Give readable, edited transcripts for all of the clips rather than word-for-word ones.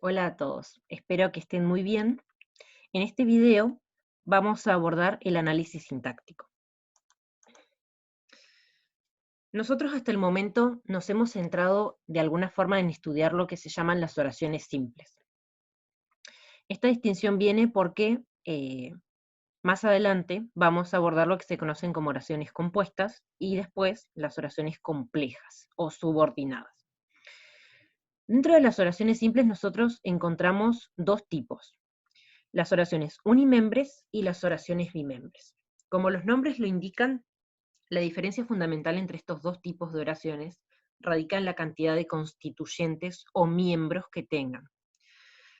Hola a todos, espero que estén muy bien. En este video vamos a abordar el análisis sintáctico. Nosotros hasta el momento nos hemos centrado de alguna forma en estudiar lo que se llaman las oraciones simples. Esta distinción viene porque más adelante vamos a abordar lo que se conocen como oraciones compuestas y después las oraciones complejas o subordinadas. Dentro de las oraciones simples nosotros encontramos dos tipos: las oraciones unimembres y las oraciones bimembres. Como los nombres lo indican, la diferencia fundamental entre estos dos tipos de oraciones radica en la cantidad de constituyentes o miembros que tengan.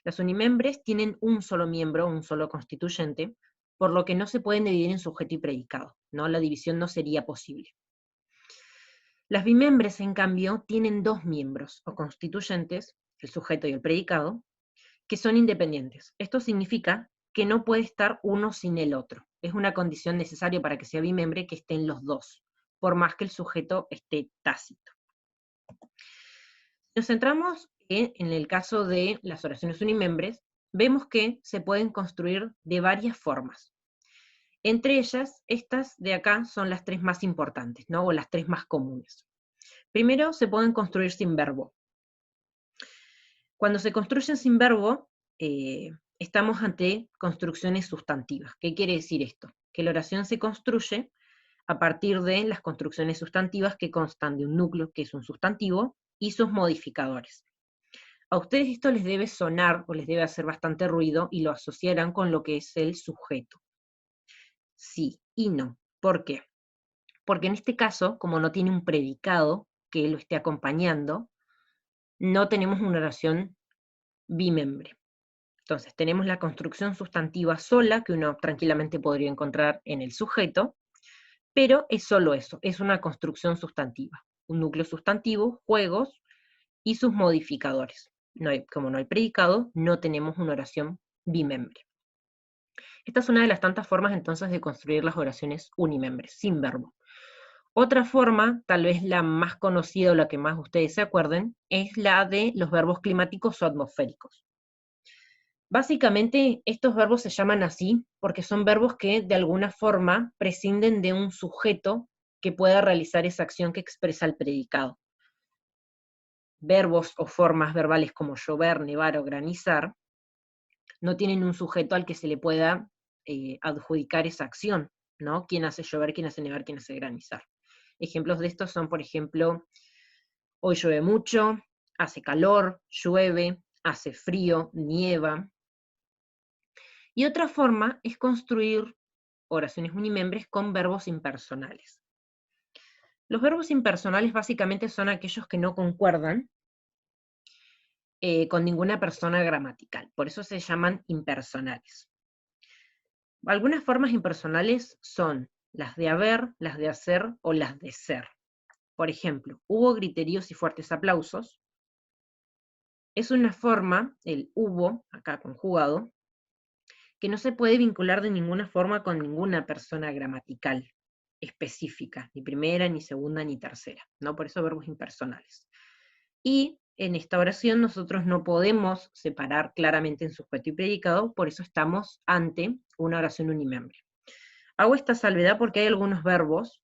Las unimembres tienen un solo miembro, un solo constituyente, por lo que no se pueden dividir en sujeto y predicado, ¿no? La división no sería posible. Las bimembres, en cambio, tienen dos miembros o constituyentes, el sujeto y el predicado, que son independientes. Esto significa que no puede estar uno sin el otro. Es una condición necesaria para que sea bimembre que estén los dos, por más que el sujeto esté tácito. Nos centramos en el caso de las oraciones unimembres, vemos que se pueden construir de varias formas. Entre ellas, estas de acá son las tres más importantes, ¿no? O las tres más comunes. Primero, se pueden construir sin verbo. Cuando se construyen sin verbo, estamos ante construcciones sustantivas. ¿Qué quiere decir esto? Que la oración se construye a partir de las construcciones sustantivas que constan de un núcleo, que es un sustantivo, y sus modificadores. A ustedes esto les debe sonar o les debe hacer bastante ruido y lo asociarán con lo que es el sujeto. Sí y no. ¿Por qué? Porque en este caso, como no tiene un predicado que lo esté acompañando, no tenemos una oración bimembre. Entonces, tenemos la construcción sustantiva sola, que uno tranquilamente podría encontrar en el sujeto, pero es solo eso, es una construcción sustantiva. Un núcleo sustantivo, juegos y sus modificadores. Como no hay predicado, no tenemos una oración bimembre. Esta es una de las tantas formas entonces de construir las oraciones unimembres, sin verbo. Otra forma, tal vez la más conocida o la que más ustedes se acuerden, es la de los verbos climáticos o atmosféricos. Básicamente, estos verbos se llaman así porque son verbos que de alguna forma prescinden de un sujeto que pueda realizar esa acción que expresa el predicado. Verbos o formas verbales como llover, nevar o granizar no tienen un sujeto al que se le pueda adjudicar esa acción, ¿no? ¿Quién hace llover, quién hace nevar, quién hace granizar? Ejemplos de estos son, por ejemplo, hoy llueve mucho, hace calor, llueve, hace frío, nieva. Y otra forma es construir oraciones unimembres con verbos impersonales. Los verbos impersonales básicamente son aquellos que no concuerdan con ninguna persona gramatical, por eso se llaman impersonales. Algunas formas impersonales son las de haber, las de hacer o las de ser. Por ejemplo, hubo griteríos y fuertes aplausos. Es una forma, el hubo, acá conjugado, que no se puede vincular de ninguna forma con ninguna persona gramatical específica, ni primera, ni segunda, ni tercera, ¿no? Por eso verbos impersonales. Y en esta oración nosotros no podemos separar claramente en sujeto y predicado, por eso estamos ante una oración unimembre. Hago esta salvedad porque hay algunos verbos,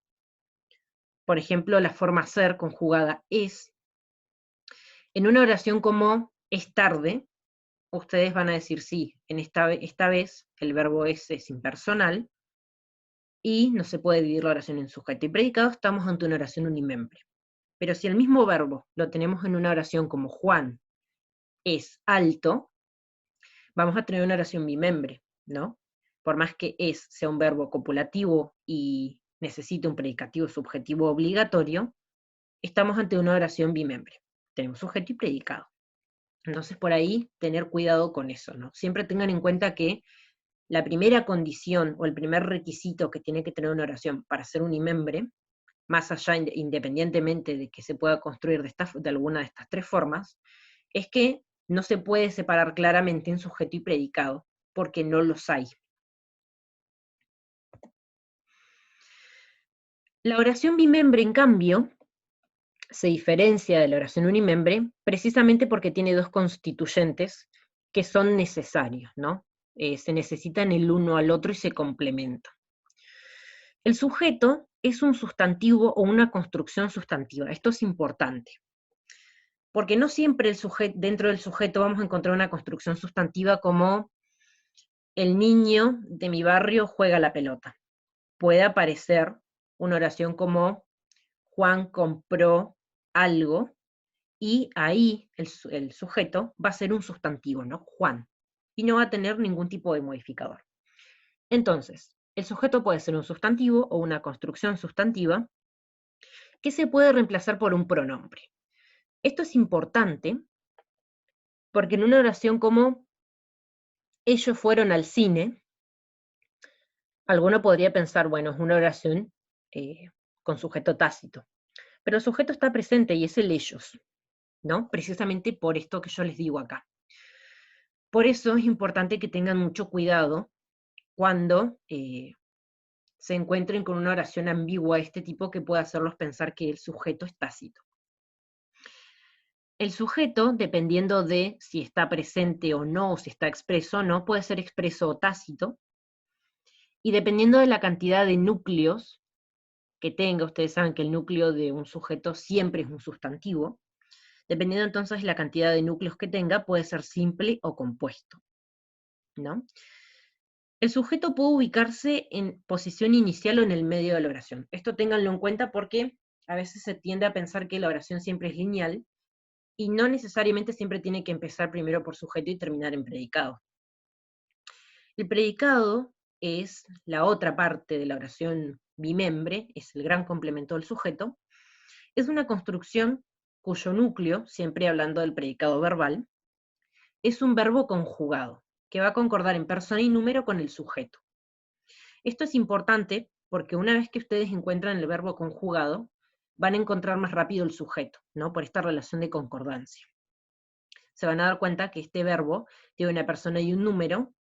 por ejemplo, la forma ser conjugada es, en una oración como es tarde, ustedes van a decir sí, esta vez el verbo es impersonal, y no se puede dividir la oración en sujeto y predicado, estamos ante una oración unimembre. Pero si el mismo verbo lo tenemos en una oración como Juan es alto, vamos a tener una oración bimembre, ¿no? Por más que es sea un verbo copulativo y necesite un predicativo subjetivo obligatorio, estamos ante una oración bimembre. Tenemos sujeto y predicado. Entonces, por ahí, tener cuidado con eso, ¿no? Siempre tengan en cuenta que la primera condición o el primer requisito que tiene que tener una oración para ser unimembre, más allá, independientemente de que se pueda construir de alguna de estas tres formas, es que no se puede separar claramente en sujeto y predicado, porque no los hay. La oración bimembre, en cambio, se diferencia de la oración unimembre precisamente porque tiene dos constituyentes que son necesarios, ¿no? Se necesitan el uno al otro y se complementan. El sujeto es un sustantivo o una construcción sustantiva. Esto es importante, porque no siempre dentro del sujeto vamos a encontrar una construcción sustantiva como el niño de mi barrio juega la pelota. Puede aparecer una oración como Juan compró algo, y ahí el sujeto va a ser un sustantivo, ¿no? Juan, y no va a tener ningún tipo de modificador. Entonces, el sujeto puede ser un sustantivo o una construcción sustantiva que se puede reemplazar por un pronombre. Esto es importante porque en una oración como ellos fueron al cine, alguno podría pensar, bueno, es una oración con sujeto tácito, pero el sujeto está presente y es el ellos, ¿no? Precisamente por esto que yo les digo acá. Por eso es importante que tengan mucho cuidado cuando se encuentren con una oración ambigua de este tipo que puede hacerlos pensar que el sujeto es tácito. El sujeto, dependiendo de si está presente o no, o si está expreso o no, puede ser expreso o tácito, y dependiendo de la cantidad de núcleos que tenga, ustedes saben que el núcleo de un sujeto siempre es un sustantivo, dependiendo entonces de la cantidad de núcleos que tenga, puede ser simple o compuesto, ¿no? El sujeto puede ubicarse en posición inicial o en el medio de la oración. Esto ténganlo en cuenta porque a veces se tiende a pensar que la oración siempre es lineal, y no necesariamente siempre tiene que empezar primero por sujeto y terminar en predicado. El predicado es la otra parte de la oración bimembre, es el gran complemento del sujeto. Es una construcción cuyo núcleo, siempre hablando del predicado verbal, es un verbo conjugado, que va a concordar en persona y número con el sujeto. Esto es importante porque una vez que ustedes encuentran el verbo conjugado, van a encontrar más rápido el sujeto, ¿no? Por esta relación de concordancia. Se van a dar cuenta que este verbo tiene una persona y un número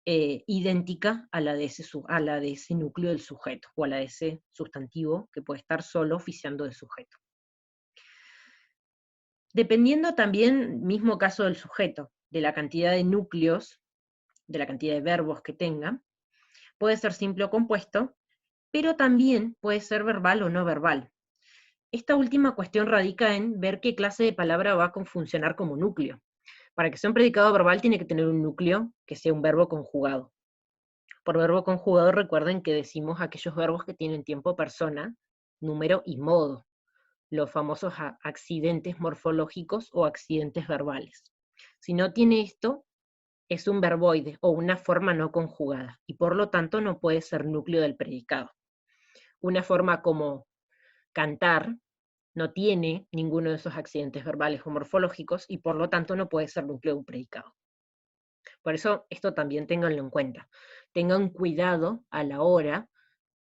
idéntica a la de ese núcleo del sujeto, o a la de ese sustantivo que puede estar solo oficiando de sujeto. Dependiendo también, mismo caso del sujeto, de la cantidad de núcleos, de la cantidad de verbos que tenga, puede ser simple o compuesto, pero también puede ser verbal o no verbal. Esta última cuestión radica en ver qué clase de palabra va a funcionar como núcleo. Para que sea un predicado verbal tiene que tener un núcleo que sea un verbo conjugado. Por verbo conjugado recuerden que decimos aquellos verbos que tienen tiempo, persona, número y modo, los famosos accidentes morfológicos o accidentes verbales. Si no tiene esto, es un verboide o una forma no conjugada, y por lo tanto no puede ser núcleo del predicado. Una forma como cantar no tiene ninguno de esos accidentes verbales o morfológicos, y por lo tanto no puede ser núcleo de un predicado. Por eso esto también ténganlo en cuenta. Tengan cuidado a la hora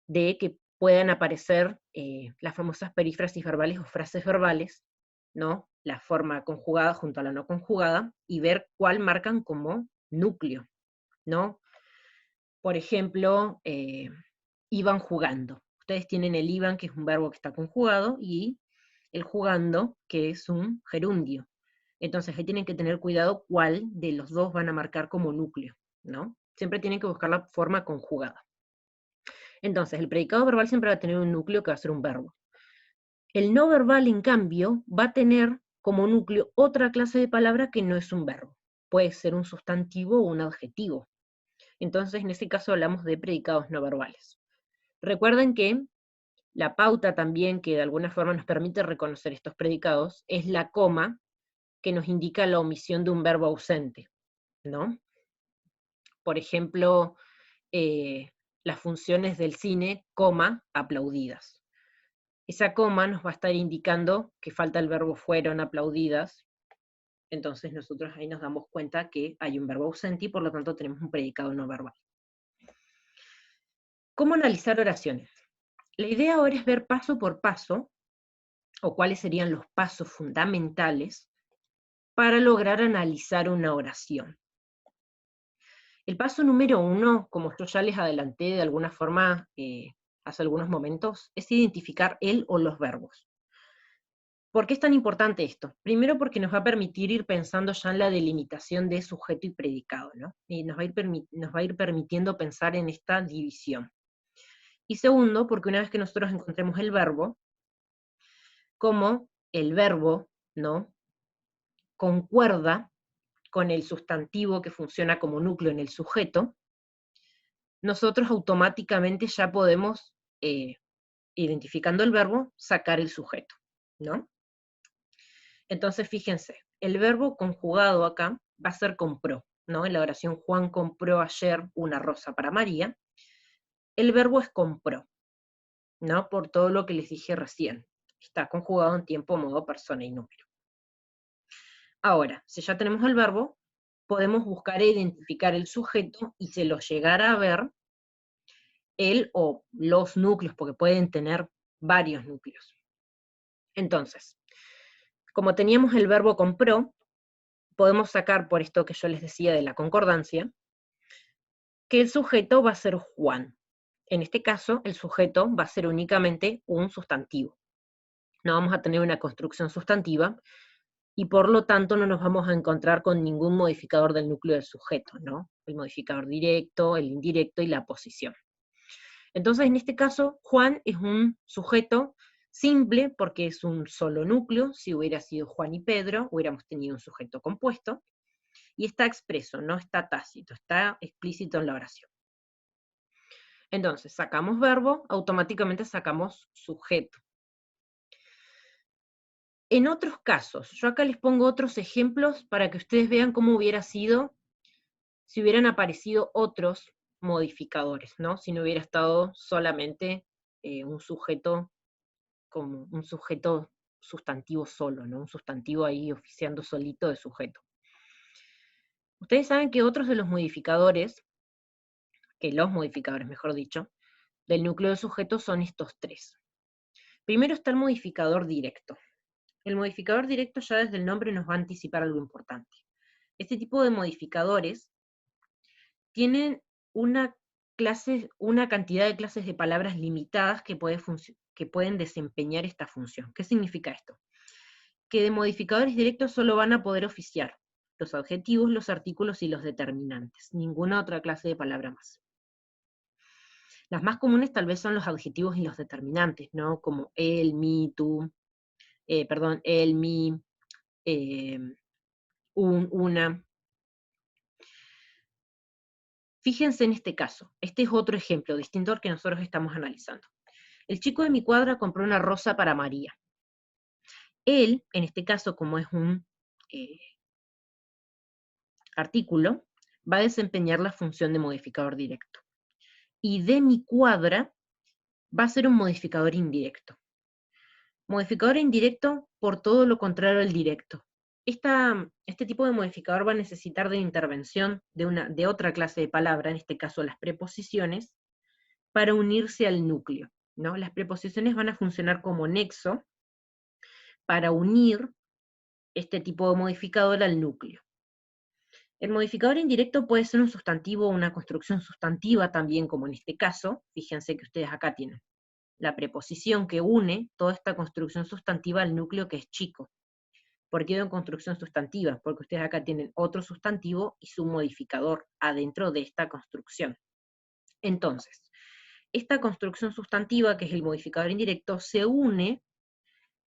de que puedan aparecer las famosas perífrasis verbales o frases verbales, ¿no? La forma conjugada junto a la no conjugada, y ver cuál marcan como núcleo, ¿no? Por ejemplo, iban jugando. Ustedes tienen el iban, que es un verbo que está conjugado, y el jugando, que es un gerundio. Entonces ahí tienen que tener cuidado cuál de los dos van a marcar como núcleo, ¿no? Siempre tienen que buscar la forma conjugada. Entonces, el predicado verbal siempre va a tener un núcleo que va a ser un verbo. El no verbal, en cambio, va a tener como núcleo otra clase de palabra que no es un verbo. Puede ser un sustantivo o un adjetivo. Entonces, en este caso hablamos de predicados no verbales. Recuerden que la pauta también que de alguna forma nos permite reconocer estos predicados es la coma, que nos indica la omisión de un verbo ausente, ¿no? Por ejemplo, las funciones del cine, coma, aplaudidas. Esa coma nos va a estar indicando que falta el verbo fueron aplaudidas, entonces nosotros ahí nos damos cuenta que hay un verbo ausente y por lo tanto tenemos un predicado no verbal. ¿Cómo analizar oraciones? La idea ahora es ver paso por paso, o cuáles serían los pasos fundamentales para lograr analizar una oración. El paso número 1, como yo ya les adelanté de alguna forma hace algunos momentos, es identificar el o los verbos. ¿Por qué es tan importante esto? Primero porque nos va a permitir ir pensando ya en la delimitación de sujeto y predicado, ¿no? Y nos va a ir permitiendo pensar en esta división. Y segundo, porque una vez que nosotros encontremos el verbo, como el verbo, ¿no?, concuerda con el sustantivo que funciona como núcleo en el sujeto, nosotros automáticamente ya podemos, identificando el verbo, sacar el sujeto, ¿no? Entonces, fíjense, el verbo conjugado acá va a ser compró, ¿no? En la oración Juan compró ayer una rosa para María, el verbo es compró, ¿no? Por todo lo que les dije recién. Está conjugado en tiempo, modo, persona y número. Ahora, si ya tenemos el verbo, podemos buscar e identificar el sujeto y se lo llegara a ver el o los núcleos, porque pueden tener varios núcleos. Entonces, como teníamos el verbo compró, podemos sacar por esto que yo les decía de la concordancia, que el sujeto va a ser Juan. En este caso, el sujeto va a ser únicamente un sustantivo. No vamos a tener una construcción sustantiva, y por lo tanto no nos vamos a encontrar con ningún modificador del núcleo del sujeto, ¿no? El modificador directo, el indirecto y la posición. Entonces, en este caso, Juan es un sujeto simple porque es un solo núcleo. Si hubiera sido Juan y Pedro, hubiéramos tenido un sujeto compuesto, y está expreso, no está tácito, está explícito en la oración. Entonces, sacamos verbo, automáticamente sacamos sujeto. En otros casos, yo acá les pongo otros ejemplos para que ustedes vean cómo hubiera sido si hubieran aparecido otros modificadores, ¿no? Si no hubiera estado solamente un sujeto como un sujeto sustantivo solo, ¿no? Un sustantivo ahí oficiando solito de sujeto. Ustedes saben que otros de los modificadores, mejor dicho, del núcleo de sujeto son estos tres. Primero está el modificador directo. El modificador directo ya desde el nombre nos va a anticipar algo importante. Este tipo de modificadores tienen una cantidad de clases de palabras limitadas que pueden desempeñar esta función. ¿Qué significa esto? Que de modificadores directos solo van a poder oficiar los adjetivos, los artículos y los determinantes, ninguna otra clase de palabra más. Las más comunes tal vez son los adjetivos y los determinantes, ¿no? Como él, mi, tú, él, mi, una. Fíjense en este caso, este es otro ejemplo distinto al que nosotros estamos analizando. El chico de mi cuadra compró una rosa para María. Él, en este caso, como es un artículo, va a desempeñar la función de modificador directo. Y de mi cuadra va a ser un modificador indirecto. Modificador indirecto por todo lo contrario al directo. Este tipo de modificador va a necesitar de intervención de otra clase de palabra, en este caso las preposiciones, para unirse al núcleo, ¿no? Las preposiciones van a funcionar como nexo para unir este tipo de modificador al núcleo. El modificador indirecto puede ser un sustantivo o una construcción sustantiva también, como en este caso. Fíjense que ustedes acá tienen la preposición que une toda esta construcción sustantiva al núcleo que es chico. ¿Por qué en construcción sustantiva? Porque ustedes acá tienen otro sustantivo y su modificador adentro de esta construcción. Entonces, esta construcción sustantiva, que es el modificador indirecto, se une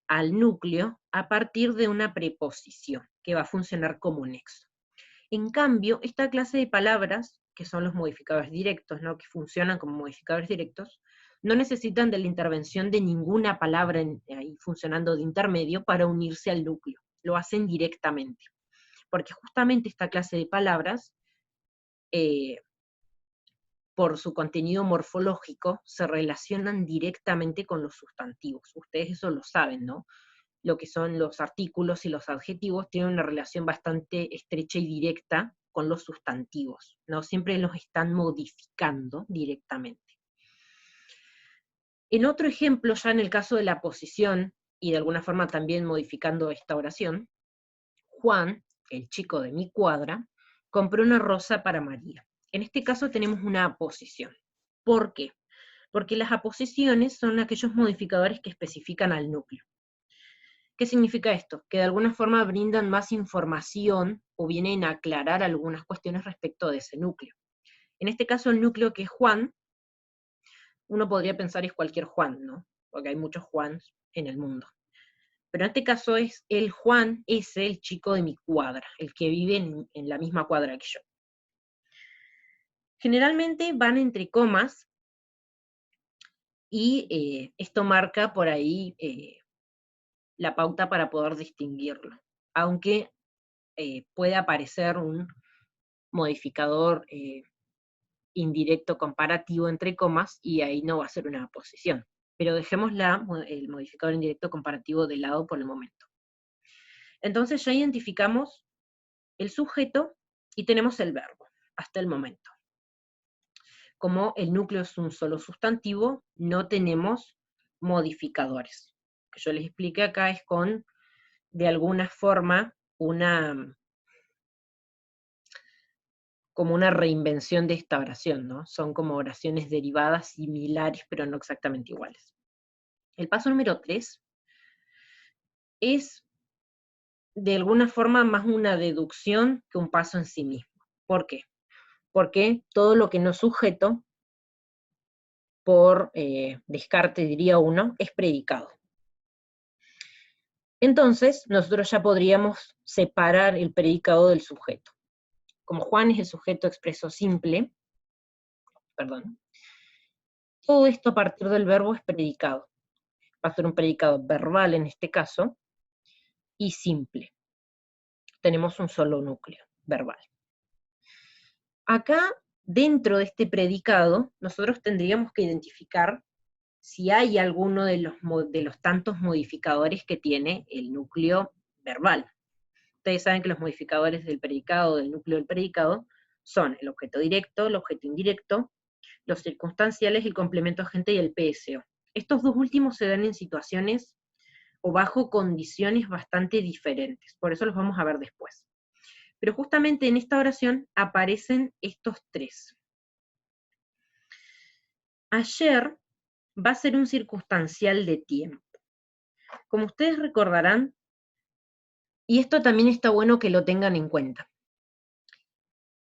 al núcleo a partir de una preposición, que va a funcionar como nexo. En cambio, esta clase de palabras, que son los modificadores directos, ¿no?, que funcionan como modificadores directos, no necesitan de la intervención de ninguna palabra ahí funcionando de intermedio para unirse al núcleo. Lo hacen directamente. Porque justamente esta clase de palabras, por su contenido morfológico, se relacionan directamente con los sustantivos. Ustedes eso lo saben, ¿no? Lo que son los artículos y los adjetivos tienen una relación bastante estrecha y directa con los sustantivos, ¿no? Siempre los están modificando directamente. En otro ejemplo, ya en el caso de la posición, y de alguna forma también modificando esta oración, Juan, el chico de mi cuadra, compró una rosa para María. En este caso tenemos una aposición. ¿Por qué? Porque las aposiciones son aquellos modificadores que especifican al núcleo. ¿Qué significa esto? Que de alguna forma brindan más información o vienen a aclarar algunas cuestiones respecto de ese núcleo. En este caso, el núcleo que es Juan, uno podría pensar es cualquier Juan, ¿no? Porque hay muchos Juans en el mundo. Pero en este caso es el Juan ese, el chico de mi cuadra, el que vive en la misma cuadra que yo. Generalmente van entre comas y esto marca por ahí la pauta para poder distinguirlo, aunque puede aparecer un modificador indirecto comparativo entre comas y ahí no va a ser una posición. Pero dejemos el modificador indirecto comparativo de lado por el momento. Entonces ya identificamos el sujeto y tenemos el verbo, hasta el momento. Como el núcleo es un solo sustantivo, no tenemos modificadores. Lo que yo les expliqué acá es con, de alguna forma, como una reinvención de esta oración, ¿no? Son como oraciones derivadas similares, pero no exactamente iguales. El paso número 3 es, de alguna forma, más una deducción que un paso en sí mismo. ¿Por qué? Porque todo lo que no es sujeto, por descarte diría uno, es predicado. Entonces, nosotros ya podríamos separar el predicado del sujeto. Como Juan es el sujeto expreso simple, perdón, todo esto a partir del verbo es predicado. Va a ser un predicado verbal en este caso, y simple. Tenemos un solo núcleo, verbal. Acá, dentro de este predicado, nosotros tendríamos que identificar si hay alguno de los tantos modificadores que tiene el núcleo verbal. Ustedes saben que los modificadores del predicado, del núcleo del predicado, son el objeto directo, el objeto indirecto, los circunstanciales, el complemento agente y el PSO. Estos dos últimos se dan en situaciones o bajo condiciones bastante diferentes, por eso los vamos a ver después. Pero justamente en esta oración aparecen estos tres. Ayer va a ser un circunstancial de tiempo. Como ustedes recordarán, y esto también está bueno que lo tengan en cuenta,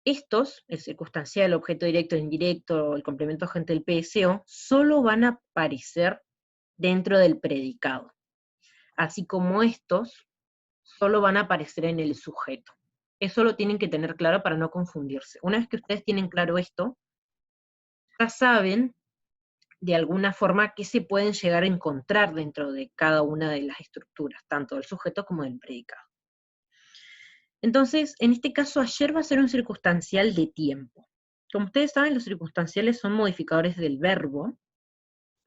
estos, el circunstancial, el objeto directo, el indirecto, el complemento agente del PSO, solo van a aparecer dentro del predicado, así como estos solo van a aparecer en el sujeto. Eso lo tienen que tener claro para no confundirse. Una vez que ustedes tienen claro esto, ya saben de alguna forma qué se pueden llegar a encontrar dentro de cada una de las estructuras, tanto del sujeto como del predicado. Entonces, en este caso, ayer va a ser un circunstancial de tiempo. Como ustedes saben, los circunstanciales son modificadores del verbo,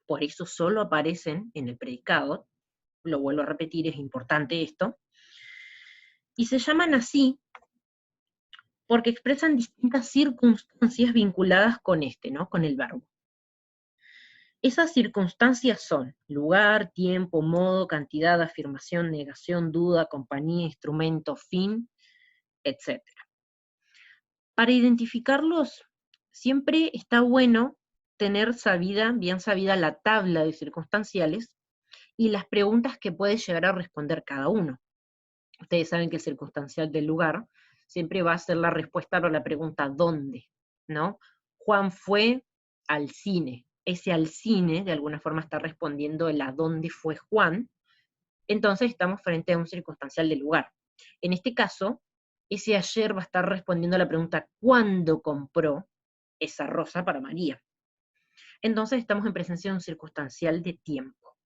por eso solo aparecen en el predicado, lo vuelvo a repetir, es importante esto, y se llaman así porque expresan distintas circunstancias vinculadas con ¿no? Con el verbo. Esas circunstancias son lugar, tiempo, modo, cantidad, afirmación, negación, duda, compañía, instrumento, fin, etc. Para identificarlos, siempre está bueno tener bien sabida la tabla de circunstanciales y las preguntas que puede llegar a responder cada uno. Ustedes saben que el circunstancial del lugar siempre va a ser la respuesta para la pregunta ¿dónde? ¿No? Juan fue al cine. Ese al cine, de alguna forma, está respondiendo el a dónde fue Juan. Entonces estamos frente a un circunstancial del lugar. En este caso, ese ayer va a estar respondiendo a la pregunta ¿cuándo compró esa rosa para María? Entonces estamos en presencia de un circunstancial de tiempo.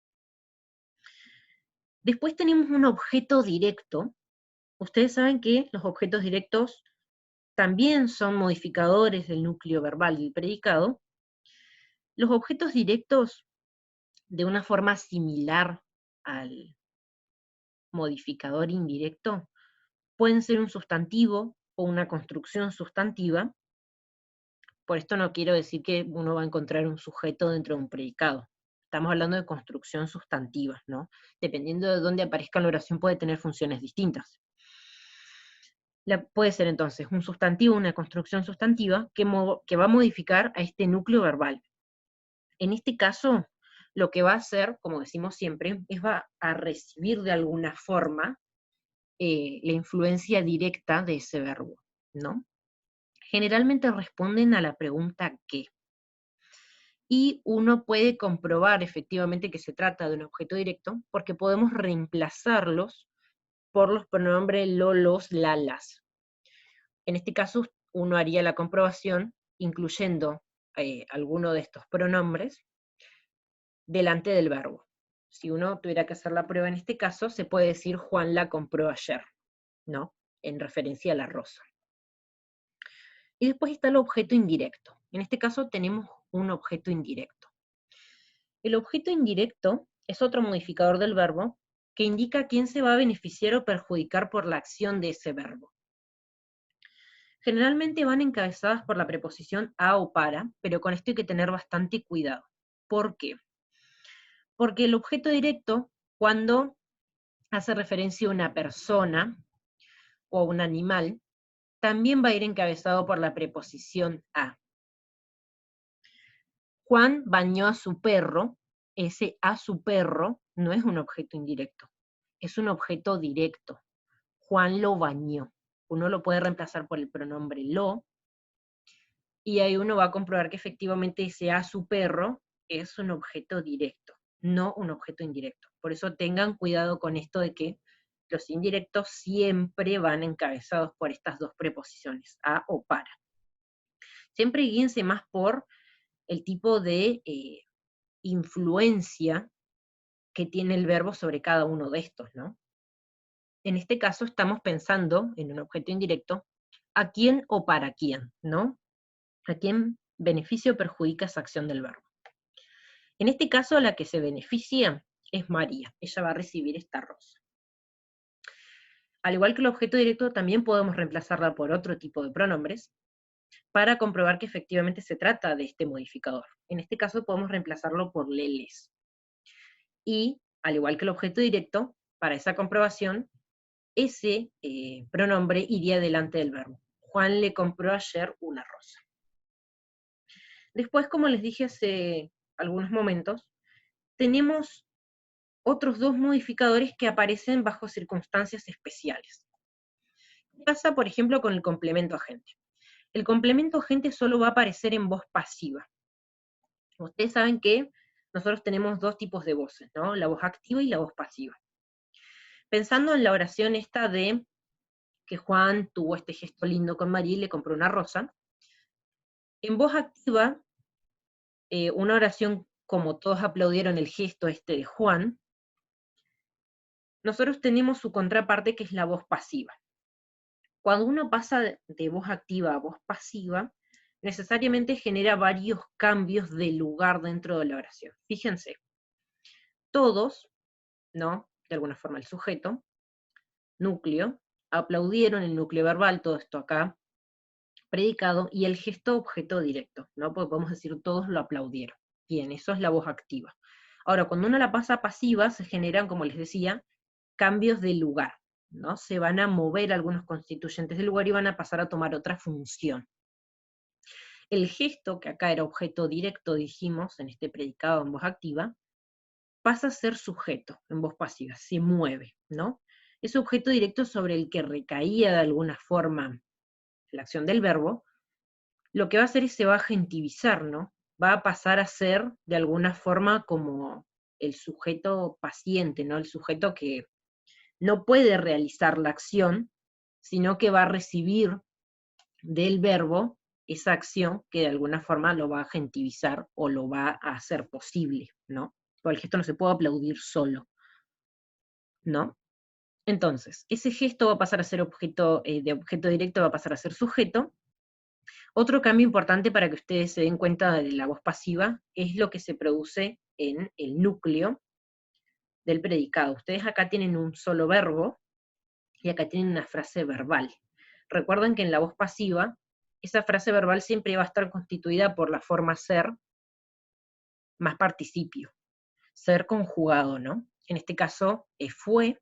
Después tenemos un objeto directo. Ustedes saben que los objetos directos también son modificadores del núcleo verbal del predicado. Los objetos directos, de una forma similar al modificador indirecto, pueden ser un sustantivo o una construcción sustantiva. Por esto no quiero decir que uno va a encontrar un sujeto dentro de un predicado. Estamos hablando de construcción sustantiva, ¿no? Dependiendo de dónde aparezca la oración puede tener funciones distintas. Puede ser entonces un sustantivo, una construcción sustantiva, que va a modificar a este núcleo verbal. En este caso, lo que va a hacer, como decimos siempre, es va a recibir de alguna forma la influencia directa de ese verbo, ¿no? Generalmente responden a la pregunta ¿qué? Y uno puede comprobar efectivamente que se trata de un objeto directo porque podemos reemplazarlos por los pronombres lo, los, la, las. En este caso, uno haría la comprobación incluyendo alguno de estos pronombres delante del verbo. Si uno tuviera que hacer la prueba en este caso, se puede decir Juan la compró ayer, ¿no? En referencia a la rosa. Y después está el objeto indirecto. En este caso tenemos un objeto indirecto. El objeto indirecto es otro modificador del verbo que indica quién se va a beneficiar o perjudicar por la acción de ese verbo. Generalmente van encabezadas por la preposición a o para, pero con esto hay que tener bastante cuidado. ¿Por qué? Porque el objeto directo, cuando hace referencia a una persona o a un animal, también va a ir encabezado por la preposición a. Juan bañó a su perro, ese a su perro no es un objeto indirecto, es un objeto directo. Juan lo bañó. Uno lo puede reemplazar por el pronombre lo, y ahí uno va a comprobar que efectivamente ese a su perro es un objeto directo, no un objeto indirecto. Por eso tengan cuidado con esto de que los indirectos siempre van encabezados por estas dos preposiciones, a o para. Siempre guíense más por el tipo de influencia que tiene el verbo sobre cada uno de estos, ¿no? En este caso estamos pensando en un objeto indirecto, ¿a quién o para quién, no? ¿A quién beneficia o perjudica esa acción del verbo? En este caso, la que se beneficia es María. Ella va a recibir esta rosa. Al igual que el objeto directo, también podemos reemplazarla por otro tipo de pronombres para comprobar que efectivamente se trata de este modificador. En este caso podemos reemplazarlo por leles. Y, al igual que el objeto directo, para esa comprobación, ese pronombre iría delante del verbo. Juan le compró ayer una rosa. Después, como les dije hace algunos momentos, tenemos otros dos modificadores que aparecen bajo circunstancias especiales. ¿Qué pasa, por ejemplo, con el complemento agente? El complemento agente solo va a aparecer en voz pasiva. Ustedes saben que nosotros tenemos dos tipos de voces, ¿no? La voz activa y la voz pasiva. Pensando en la oración esta de que Juan tuvo este gesto lindo con María y le compró una rosa, en voz activa, una oración como todos aplaudieron el gesto este de Juan, nosotros tenemos su contraparte que es la voz pasiva. Cuando uno pasa de voz activa a voz pasiva, necesariamente genera varios cambios de lugar dentro de la oración. Fíjense, todos, ¿no? De alguna forma el sujeto, núcleo, aplaudieron el núcleo verbal, todo esto acá, predicado, y el gesto objeto directo, ¿no? Porque podemos decir todos lo aplaudieron. Bien, eso es la voz activa. Ahora, cuando uno la pasa a pasiva, se generan, como les decía, cambios de lugar, ¿no? Se van a mover algunos constituyentes del lugar y van a pasar a tomar otra función. El gesto, que acá era objeto directo, dijimos, en este predicado en voz activa, pasa a ser sujeto en voz pasiva, se mueve, ¿no? Ese objeto directo sobre el que recaía de alguna forma la acción del verbo, lo que va a hacer es se va a gentivizar, ¿no? Va a pasar a ser de alguna forma como el sujeto paciente, ¿no? El sujeto que no puede realizar la acción, sino que va a recibir del verbo esa acción que de alguna forma lo va a gentivizar o lo va a hacer posible, ¿no? Porque el gesto no se puede aplaudir solo, ¿no? Entonces, ese gesto va a pasar a ser objeto, de objeto directo va a pasar a ser sujeto. Otro cambio importante para que ustedes se den cuenta de la voz pasiva es lo que se produce en el núcleo del predicado. Ustedes acá tienen un solo verbo y acá tienen una frase verbal. Recuerden que en la voz pasiva, esa frase verbal siempre va a estar constituida por la forma ser más participio, ser conjugado, ¿no? En este caso, fue,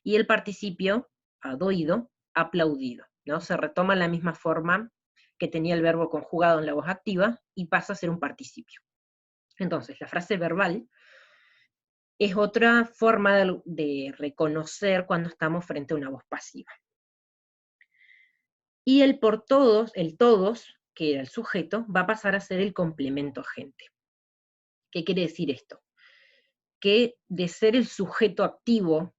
y el participio, adoído, aplaudido, ¿no? Se retoma la misma forma que tenía el verbo conjugado en la voz activa y pasa a ser un participio. Entonces, la frase verbal es otra forma de reconocer cuando estamos frente a una voz pasiva. Y el por todos, el todos, que era el sujeto, va a pasar a ser el complemento agente. ¿Qué quiere decir esto? Que de ser el sujeto activo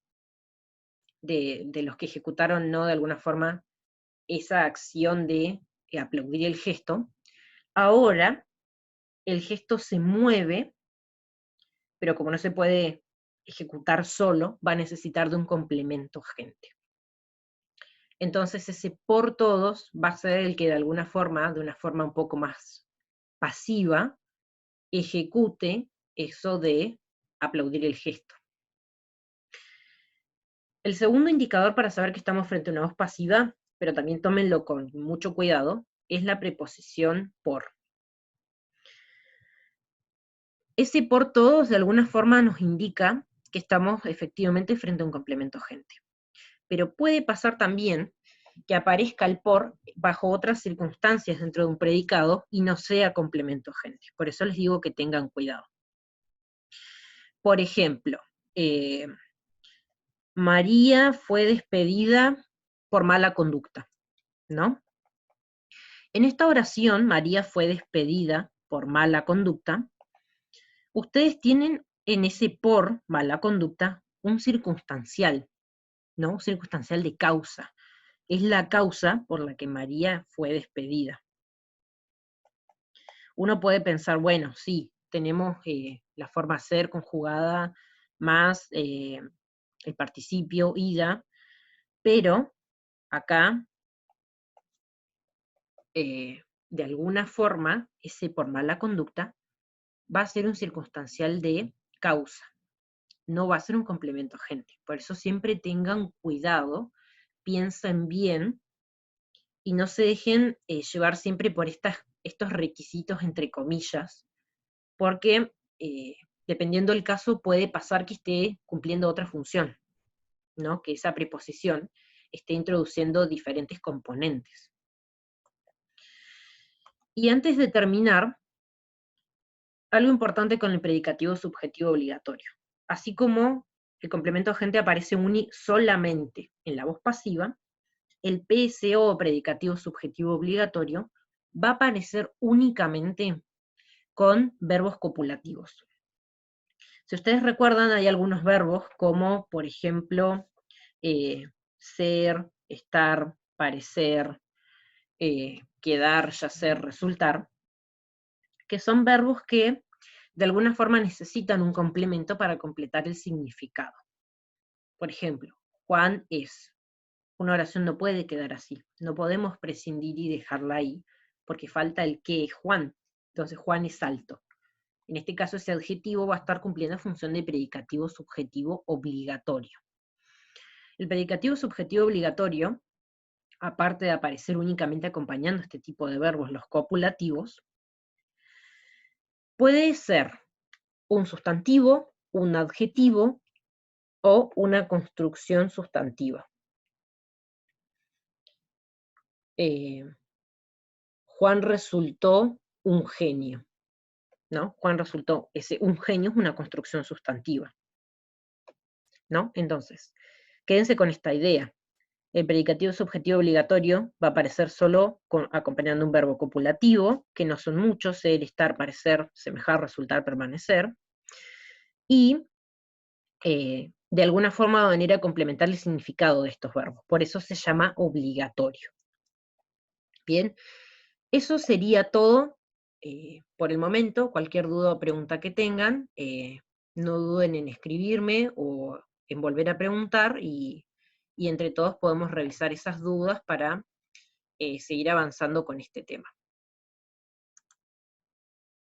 de los que ejecutaron, ¿no?, de alguna forma esa acción de aplaudir el gesto, ahora el gesto se mueve, pero como no se puede ejecutar solo, va a necesitar de un complemento agente. Entonces ese por todos va a ser el que de alguna forma, de una forma un poco más pasiva, ejecute eso de aplaudir el gesto. El segundo indicador para saber que estamos frente a una voz pasiva, pero también tómenlo con mucho cuidado, es la preposición por. Ese por todos de alguna forma nos indica que estamos efectivamente frente a un complemento agente. Pero puede pasar también que aparezca el por bajo otras circunstancias dentro de un predicado y no sea complemento agente. Por eso les digo que tengan cuidado. Por ejemplo, María fue despedida por mala conducta, ¿no? En esta oración, María fue despedida por mala conducta. Ustedes tienen en ese por mala conducta un circunstancial, ¿no? Un circunstancial de causa. Es la causa por la que María fue despedida. Uno puede pensar, bueno, sí, tenemos la forma ser conjugada más el participio ida, pero acá, de alguna forma, ese por mala conducta va a ser un circunstancial de causa, no va a ser un complemento agente. Por eso siempre tengan cuidado, piensen bien y no se dejen llevar siempre por estos requisitos entre comillas, porque dependiendo del caso puede pasar que esté cumpliendo otra función, ¿no? Que esa preposición esté introduciendo diferentes componentes. Y antes de terminar, algo importante con el predicativo subjetivo obligatorio. Así como el complemento agente aparece solamente en la voz pasiva, el PSO, predicativo subjetivo obligatorio, va a aparecer únicamente con verbos copulativos. Si ustedes recuerdan, hay algunos verbos como, por ejemplo, ser, estar, parecer, quedar, yacer, resultar, que son verbos que de alguna forma necesitan un complemento para completar el significado. Por ejemplo, Juan es. Una oración no puede quedar así. No podemos prescindir y dejarla ahí, porque falta el que es Juan. Entonces Juan es alto. En este caso ese adjetivo va a estar cumpliendo función de predicativo subjetivo obligatorio. El predicativo subjetivo obligatorio, aparte de aparecer únicamente acompañando este tipo de verbos, los copulativos, puede ser un sustantivo, un adjetivo o una construcción sustantiva. Juan resultó un genio, ¿no? Juan resultó, un genio es una construcción sustantiva, ¿no? Entonces, quédense con esta idea. El predicativo subjetivo obligatorio va a aparecer solo acompañando un verbo copulativo, que no son muchos: ser, estar, parecer, semejar, resultar, permanecer, y de alguna forma va a venir a complementar el significado de estos verbos. Por eso se llama obligatorio. Bien, eso sería todo por el momento. Cualquier duda o pregunta que tengan, no duden en escribirme o en volver a preguntar, y entre todos podemos revisar esas dudas para seguir avanzando con este tema.